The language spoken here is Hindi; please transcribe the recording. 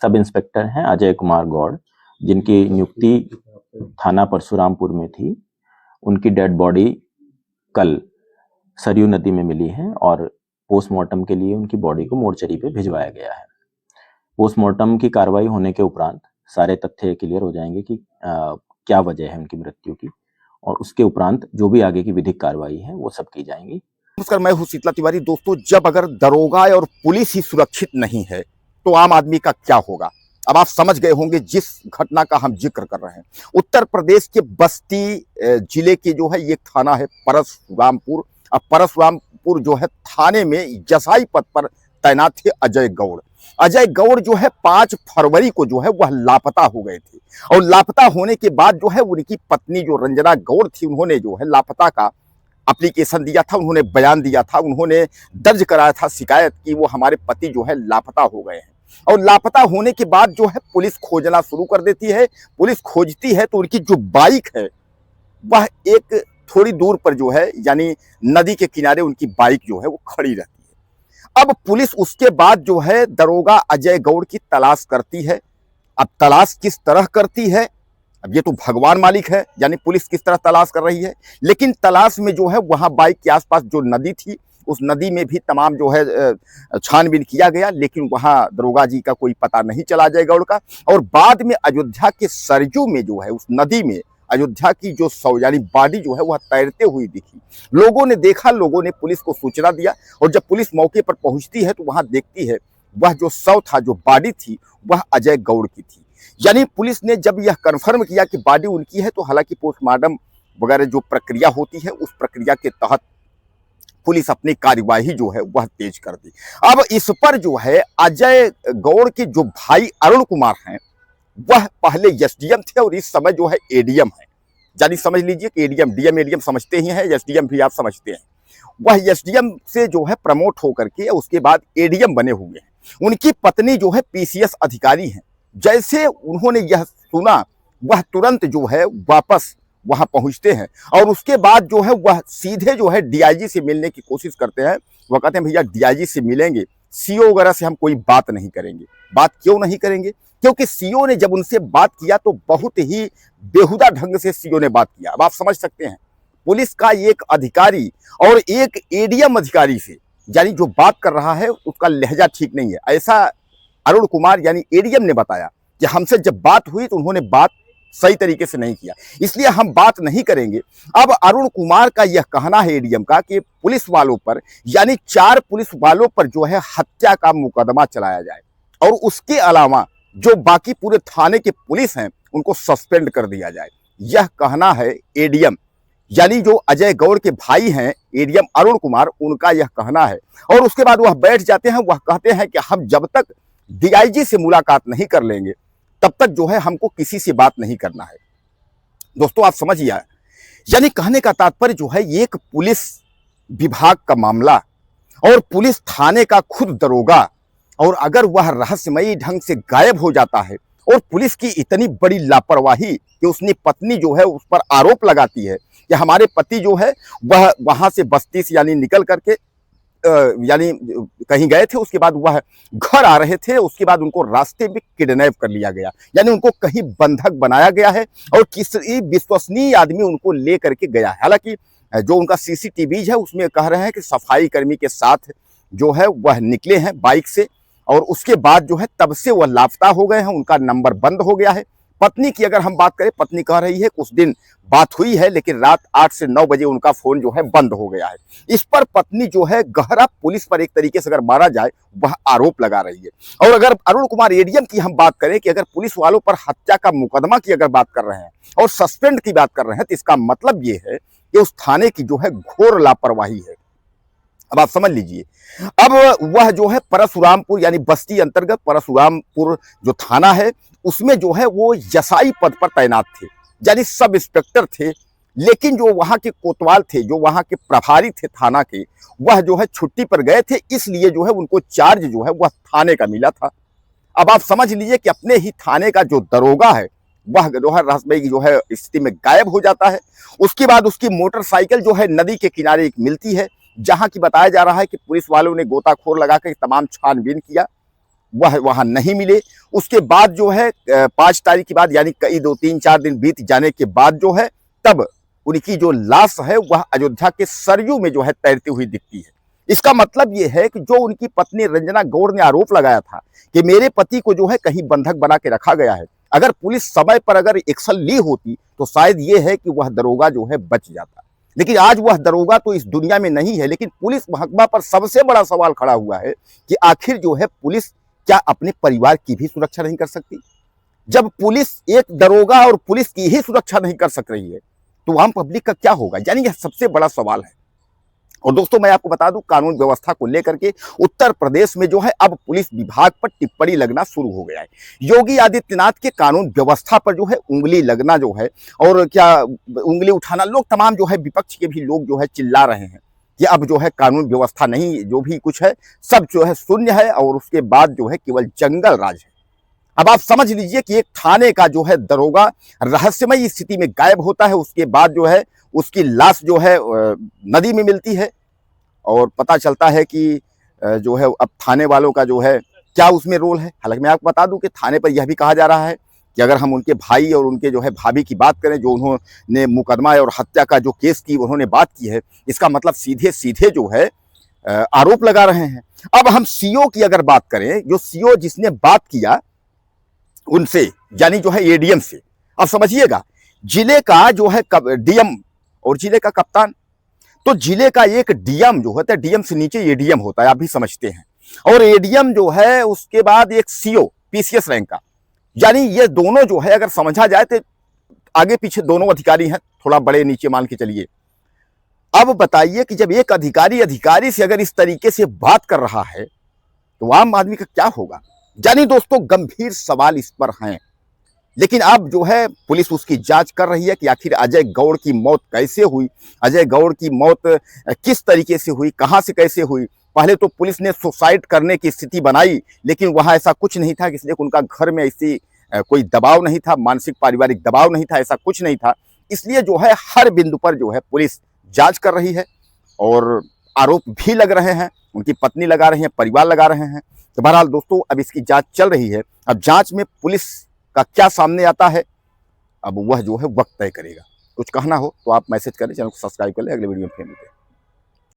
सब इंस्पेक्टर हैं अजय कुमार गौड़, जिनकी नियुक्ति थाना परशुरामपुर में थी। उनकी डेड बॉडी कल सरयू नदी में मिली है और पोस्टमार्टम के लिए उनकी बॉडी को मोर्चरी पे भिजवाया गया है। पोस्टमार्टम की कार्रवाई होने के उपरांत सारे तथ्य क्लियर हो जाएंगे कि क्या वजह है उनकी मृत्यु की, और उसके उपरांत जो भी आगे की विधिक कार्रवाई है वो सब की जाएंगी। नमस्कार, मैं हूं शीतला तिवारी। दोस्तों, जब अगर दरोगा और पुलिस ही सुरक्षित नहीं है तो आम आदमी का क्या होगा। अब आप समझ गए होंगे जिस घटना का हम जिक्र कर रहे हैं। उत्तर प्रदेश के बस्ती जिले के जो है ये थाना है परशुरामपुर। अब परशुरामपुर जो है थाने में जसाई पद पर तैनात थे अजय गौड़। अजय गौड़ जो है 5 फरवरी को जो है वह लापता हो गए थे, और लापता होने के बाद जो है उनकी पत्नी जो रंजना गौड़ थी, उन्होंने जो है लापता का एप्लीकेशन दिया था, उन्होंने बयान दिया था, उन्होंने दर्ज कराया था शिकायत कि वो हमारे पति जो है लापता हो गए हैं। और लापता होने के बाद जो है पुलिस खोजना शुरू कर देती है। पुलिस खोजती है तो उनकी जो बाइक है वह एक थोड़ी दूर पर जो है यानी नदी के किनारे उनकी बाइक जो है वो खड़ी रहती है। अब पुलिस उसके बाद जो है दरोगा अजय गौड़ की तलाश करती है। अब तलाश किस तरह करती है, अब ये तो भगवान मालिक है, यानी पुलिस किस तरह तलाश कर रही है। लेकिन तलाश में जो है वहां बाइक के आसपास जो नदी थी, उस नदी में भी तमाम जो है छानबीन किया गया, लेकिन वहां दरोगा जी का कोई पता नहीं चला अजय गौड़ का। और बाद में अयोध्या के सरयू में जो है उस नदी में अयोध्या की जो यानी बॉडी जो है वह तैरते हुई दिखी। लोगों ने देखा, लोगों ने पुलिस को सूचना दिया, और जब पुलिस मौके पर पहुंचती है तो वहां देखती है वह जो शव था, जो बॉडी थी, वह अजय गौड़ की थी। यानी पुलिस ने जब यह कन्फर्म किया कि बॉडी उनकी है, तो हालांकि पोस्टमार्टम वगैरह जो प्रक्रिया होती है उस प्रक्रिया के तहत पुलिस अपनी कार्यवाही जो है वह तेज कर दी। अब इस पर जो है अजय गौड़ के जो भाई अरुण कुमार हैं वह पहले एसडीएम थे और इस समय जो है एडीएम है। यानी समझ लीजिए कि एडीएम, डीएम एडीएम समझते ही हैं, एसडीएम भी आप समझते हैं। वह एसडीएम से जो है प्रमोट होकर के उसके बाद एडीएम बने हुए हैं। उनकी पत्नी जो है पीसीएस अधिकारी हैं। जैसे उन्होंने यह सुना वह तुरंत जो है वापस वहां पहुंचते हैं, और उसके बाद जो है वह सीधे जो है डीआईजी से मिलने की कोशिश करते हैं। वह कहते हैं भैया डीआईजी से मिलेंगे, सीओ वगैरह से हम कोई बात नहीं करेंगे। बात क्यों नहीं करेंगे? क्योंकि सीओ ने जब उनसे बात किया तो बहुत ही बेहुदा ढंग से सीओ ने बात किया। अब आप समझ सकते हैं पुलिस का एक अधिकारी और एक एडीएम अधिकारी से यानी जो बात कर रहा है उसका लहजा ठीक नहीं है, ऐसा अरुण कुमार यानी एडीएम ने बताया कि हमसे जब बात हुई तो उन्होंने बात सही तरीके से नहीं किया, इसलिए हम बात नहीं करेंगे। अब अरुण कुमार का यह कहना है एडीएम का कि पुलिस वालों पर यानी 4 पुलिस वालों पर जो है हत्या का मुकदमा चलाया जाए, और उसके अलावा जो बाकी पूरे थाने के पुलिस हैं उनको सस्पेंड कर दिया जाए। यह कहना है एडीएम यानी जो अजय गौड़ के भाई हैं एडीएम अरुण कुमार, उनका यह कहना है। और उसके बाद वह बैठ जाते हैं, वह कहते हैं कि हम जब तक डीआईजी से मुलाकात नहीं कर लेंगे तब तक जो है हमको किसी से बात नहीं करना है। दोस्तों आप समझिए, यानी कहने का तात्पर्य जो है एक पुलिस विभाग का मामला और पुलिस थाने का खुद दरोगा, और अगर वह रहस्यमयी ढंग से गायब हो जाता है, और पुलिस की इतनी बड़ी लापरवाही कि उसने पत्नी जो है उस पर आरोप लगाती है कि हमारे पति जो है वह वहां से बस्ती से यानी निकल करके यानी कहीं गए थे, उसके बाद वह घर आ रहे थे, उसके बाद उनको रास्ते में किडनैप कर लिया गया, यानी उनको कहीं बंधक बनाया गया है और किसी विश्वसनीय आदमी उनको ले करके गया है। हालांकि जो उनका सीसीटीवी है उसमें कह रहे हैं कि सफाई कर्मी के साथ जो है वह निकले हैं बाइक से, और उसके बाद जो है तब से वह लापता हो गए हैं, उनका नंबर बंद हो गया है। पत्नी की अगर हम बात करें, पत्नी कह रही है कुछ दिन बात हुई है, लेकिन रात 8 से 9 बजे उनका फोन जो है बंद हो गया है। इस पर पत्नी जो है गहरा पुलिस पर एक तरीके से अगर मारा जाए वह आरोप लगा रही है। और अगर अरुण कुमार एडीएम की हम बात करें कि अगर पुलिस वालों पर हत्या का मुकदमा की अगर बात कर रहे हैं और सस्पेंड की बात कर रहे हैं, तो इसका मतलब ये है कि उस थाने की जो है घोर लापरवाही है। अब आप समझ लीजिए, अब वह जो है परशुरामपुर यानी बस्ती अंतर्गत परशुरामपुर जो थाना है उसमें जो है वो जसाई पद पर तैनात थे, यानी सब इंस्पेक्टर थे। लेकिन जो वहां के कोतवाल थे, जो वहां के प्रभारी थे थाना के, वह जो है छुट्टी पर गए थे, इसलिए जो है उनको चार्ज जो है वह थाने का मिला था। अब आप समझ लीजिए कि अपने ही थाने का जो दरोगा है वह जो है रहस्यमयी जो है स्थिति में गायब हो जाता है। उसके बाद उसकी मोटरसाइकिल जो है नदी के किनारे एक मिलती है, जहां की बताया जा रहा है कि पुलिस वालों ने गोताखोर लगा कर तमाम छानबीन किया, वह वहां नहीं मिले। उसके बाद जो है 5 तारीख के बाद यानी कई 2-3-4 दिन बीत जाने के बाद जो है तब उनकी जो लाश है वह अयोध्या के सरयू में जो है तैरती हुई दिखती है। इसका मतलब यह है कि जो उनकी पत्नी रंजना गौड़ ने आरोप लगाया था कि मेरे पति को जो है कहीं बंधक बना के रखा गया है, अगर पुलिस समय पर अगर एक्शन ली होती तो शायद ये है कि वह दरोगा जो है बच जाता। लेकिन आज वह दरोगा तो इस दुनिया में नहीं है, लेकिन पुलिस महकमा पर सबसे बड़ा सवाल खड़ा हुआ है कि आखिर जो है पुलिस क्या अपने परिवार की भी सुरक्षा नहीं कर सकती? जब पुलिस एक दरोगा और पुलिस की ही सुरक्षा नहीं कर सक रही है तो आम पब्लिक का क्या होगा? यानी यह सबसे बड़ा सवाल है। और दोस्तों मैं आपको बता दूं, कानून व्यवस्था को लेकर के उत्तर प्रदेश में जो है अब पुलिस विभाग पर टिप्पणी लगना शुरू हो गया है। योगी आदित्यनाथ के कानून व्यवस्था पर जो है उंगली लगना जो है और क्या उंगली उठाना, लोग तमाम जो है विपक्ष के भी लोग जो है चिल्ला रहे हैं कि अब जो है कानून व्यवस्था नहीं, जो भी कुछ है सब जो है शून्य है और उसके बाद जो है केवल जंगल राज है। अब आप समझ लीजिए कि एक थाने का जो है दरोगा रहस्यमय स्थिति में गायब होता है, उसके बाद जो है उसकी लाश जो है नदी में मिलती है और पता चलता है कि जो है अब थाने वालों का जो है क्या उसमें रोल है। हालांकि मैं आपको बता दूं कि थाने पर यह भी कहा जा रहा है कि अगर हम उनके भाई और उनके जो है भाभी की बात करें, जो उन्होंने मुकदमा और हत्या का जो केस की उन्होंने बात की है, इसका मतलब सीधे सीधे जो है आरोप लगा रहे हैं। अब हम सीओ की अगर बात करें, जो सीओ जिसने बात किया उनसे यानी जो है एडीएम से, अब समझिएगा जिले का जो है डीएम और जिले का कप्तान, तो जिले का एक डीएम जो होता है, डीएम से नीचे एडीएम होता है, आप भी समझते हैं, और एडीएम जो है उसके बाद एक सीओ पीसीएस रैंक का, यानी ये दोनों जो है अगर समझा जाए तो आगे पीछे दोनों अधिकारी हैं, थोड़ा बड़े नीचे मान के चलिए। अब बताइए कि जब एक अधिकारी से अगर इस तरीके से बात कर रहा है तो आम आदमी का क्या होगा? यानी दोस्तों गंभीर सवाल इस पर हैं। लेकिन अब जो है पुलिस उसकी जांच कर रही है कि आखिर अजय गौड़ की मौत कैसे हुई, अजय गौड़ की मौत किस तरीके से हुई, कहां से कैसे हुई। पहले तो पुलिस ने सुसाइड करने की स्थिति बनाई, लेकिन वहां ऐसा कुछ नहीं था, इसलिए उनका घर में ऐसी कोई दबाव नहीं था, मानसिक पारिवारिक दबाव नहीं था, ऐसा कुछ नहीं था। इसलिए जो है हर बिंदु पर जो है पुलिस जांच कर रही है और आरोप भी लग रहे हैं, उनकी पत्नी लगा रही है, परिवार लगा रहे हैं। तो बहरहाल दोस्तों अब इसकी जांच चल रही है। अब जांच में पुलिस का क्या सामने आता है अब वह जो है वक्त तय करेगा। कुछ कहना हो तो आप मैसेज करें, चैनल को सब्सक्राइब कर लें। अगले वीडियो में फिर मिलते हैं।